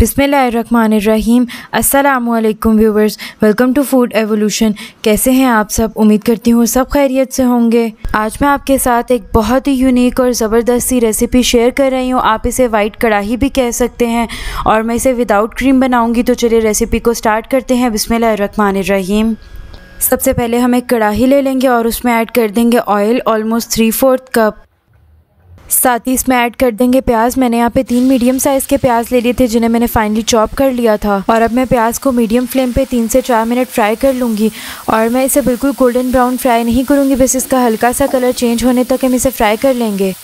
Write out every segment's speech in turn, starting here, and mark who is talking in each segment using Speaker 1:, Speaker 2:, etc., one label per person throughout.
Speaker 1: बिस्मिल्लाहिर्रहमानिर्रहीम। अस्सलामुअलैकुम viewers, welcome to food evolution. कैसे हैं आप सब? उम्मीद करती हूँ सब खैरियत से होंगे। आज मैं आपके साथ एक बहुत ही यूनिक और ज़बरदस्त सी रेसिपी शेयर कर रही हूँ। आप इसे वाइट कढ़ाई भी कह सकते हैं और मैं इसे विदाउट क्रीम बनाऊँगी। तो चलिए रेसिपी को स्टार्ट करते हैं। बिस्मिल्लाहिर्रहमानिर्रहीम। सबसे पहले हम एक कढ़ाई ले लेंगे और उसमें ऐड कर देंगे ऑयल, ऑलमोस्ट 3/4 कप। साथ ही इसमें ऐड कर देंगे प्याज। मैंने यहाँ पे 3 मीडियम साइज़ के प्याज ले लिए थे जिन्हें मैंने फाइनली चॉप कर लिया था। और अब मैं प्याज को मीडियम फ्लेम पे 3 से 4 मिनट फ्राई कर लूँगी। और मैं इसे बिल्कुल गोल्डन ब्राउन फ्राई नहीं करूँगी, बस इसका हल्का सा कलर चेंज होने तक हम इसे फ्राई कर लेंगे।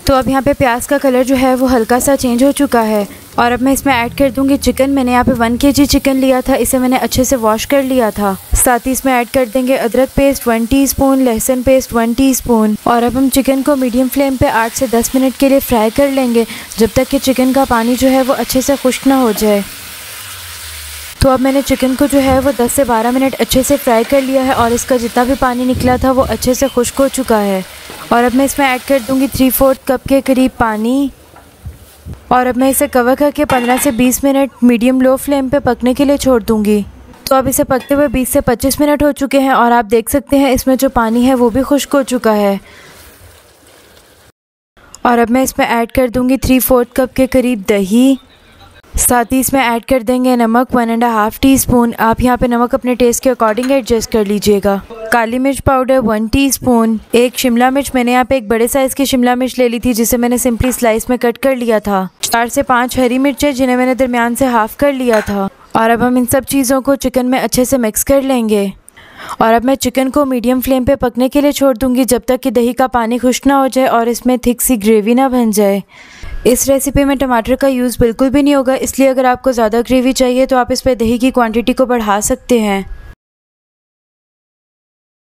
Speaker 1: तो अब यहाँ पे प्याज का कलर जो है वो हल्का सा चेंज हो चुका है। और अब मैं इसमें ऐड कर दूँगी चिकन। मैंने यहाँ पे 1 kg चिकन लिया था, इसे मैंने अच्छे से वॉश कर लिया था। साथ ही इसमें ऐड कर देंगे अदरक पेस्ट 1 टीस्पून, लहसुन पेस्ट 1 टीस्पून। और अब हम चिकन को मीडियम फ्लेम पे 8 से 10 मिनट के लिए फ्राई कर लेंगे, जब तक कि चिकन का पानी जो है वो अच्छे से खुश्क ना हो जाए। तो अब मैंने चिकन को जो है वो 10 से 12 मिनट अच्छे से फ्राई कर लिया है और इसका जितना भी पानी निकला था वो अच्छे से खुश्क हो चुका है। और अब मैं इसमें ऐड कर दूँगी 3/4 कप के करीब पानी। और अब मैं इसे कवर करके 15 से 20 मिनट मीडियम लो फ्लेम पे पकने के लिए छोड़ दूँगी। तो अब इसे पकते हुए 20 से 25 मिनट हो चुके हैं और आप देख सकते हैं इसमें जो पानी है वो भी खुश्क हो चुका है। और अब मैं इसमें ऐड कर दूँगी 3/4 कप के करीब दही। साथ ही इसमें ऐड कर देंगे नमक 1.5 टीस्पून। आप यहाँ पे नमक अपने टेस्ट के अकॉर्डिंग एडजस्ट कर लीजिएगा। काली मिर्च पाउडर 1 टीस्पून। एक शिमला मिर्च, मैंने यहाँ पे एक बड़े साइज़ की शिमला मिर्च ले ली थी जिसे मैंने सिंपली स्लाइस में कट कर लिया था। 4 से 5 हरी मिर्चें जिन्हें मैंने दरमियान से हाफ़ कर लिया था। और अब हम इन सब चीज़ों को चिकन में अच्छे से मिक्स कर लेंगे। और अब मैं चिकन को मीडियम फ्लेम पे पकने के लिए छोड़ दूंगी, जब तक कि दही का पानी खुश्क ना हो जाए और इसमें थिक सी ग्रेवी ना बन जाए। इस रेसिपी में टमाटर का यूज़ बिल्कुल भी नहीं होगा, इसलिए अगर आपको ज़्यादा ग्रेवी चाहिए तो आप इस पर दही की क्वांटिटी को बढ़ा सकते हैं।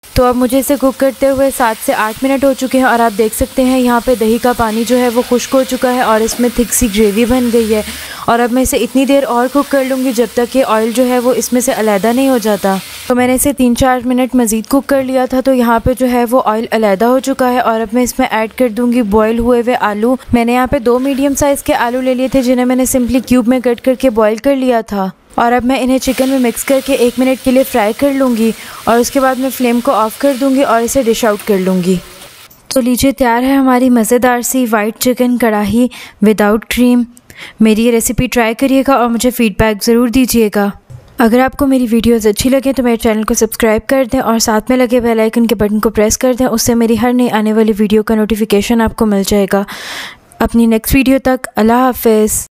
Speaker 1: तो अब मुझे इसे कुक करते हुए 7 से 8 मिनट हो चुके हैं और आप देख सकते हैं यहाँ पे दही का पानी जो है वो खुश्क हो चुका है और इसमें थिक सी ग्रेवी बन गई है। और अब मैं इसे इतनी देर और कुक कर लूँगी जब तक कि ऑयल जो है वो इसमें से अलहदा नहीं हो जाता। तो मैंने इसे 3-4 मिनट मज़ीद कुक कर लिया था। तो यहाँ पे जो है वो ऑयल अलहदा हो चुका है। और अब मैं इसमें ऐड कर दूँगी बॉयल हुए हुए आलू। मैंने यहाँ पे 2 मीडियम साइज़ के आलू ले लिए थे जिन्हें मैंने सिंपली क्यूब में कट करके बॉयल कर लिया था। और अब मैं इन्हें चिकन में मिक्स करके 1 मिनट के लिए फ्राई कर लूँगी और उसके बाद मैं फ्लेम को ऑफ़ कर दूँगी और इसे डिश आउट कर लूँगी। तो लीजिए, तैयार है हमारी मज़ेदार सी वाइट चिकन कढ़ाई विदाउट क्रीम। मेरी ये रेसिपी ट्राई करिएगा और मुझे फ़ीडबैक ज़रूर दीजिएगा। अगर आपको मेरी वीडियोज़ अच्छी लगे तो मेरे चैनल को सब्सक्राइब कर दें और साथ में लगे बेल आइकन के बटन को प्रेस कर दें। उससे मेरी हर नई आने वाली वीडियो का नोटिफिकेशन आपको मिल जाएगा। अपनी नेक्स्ट वीडियो तक अल्लाह हाफ़िज़।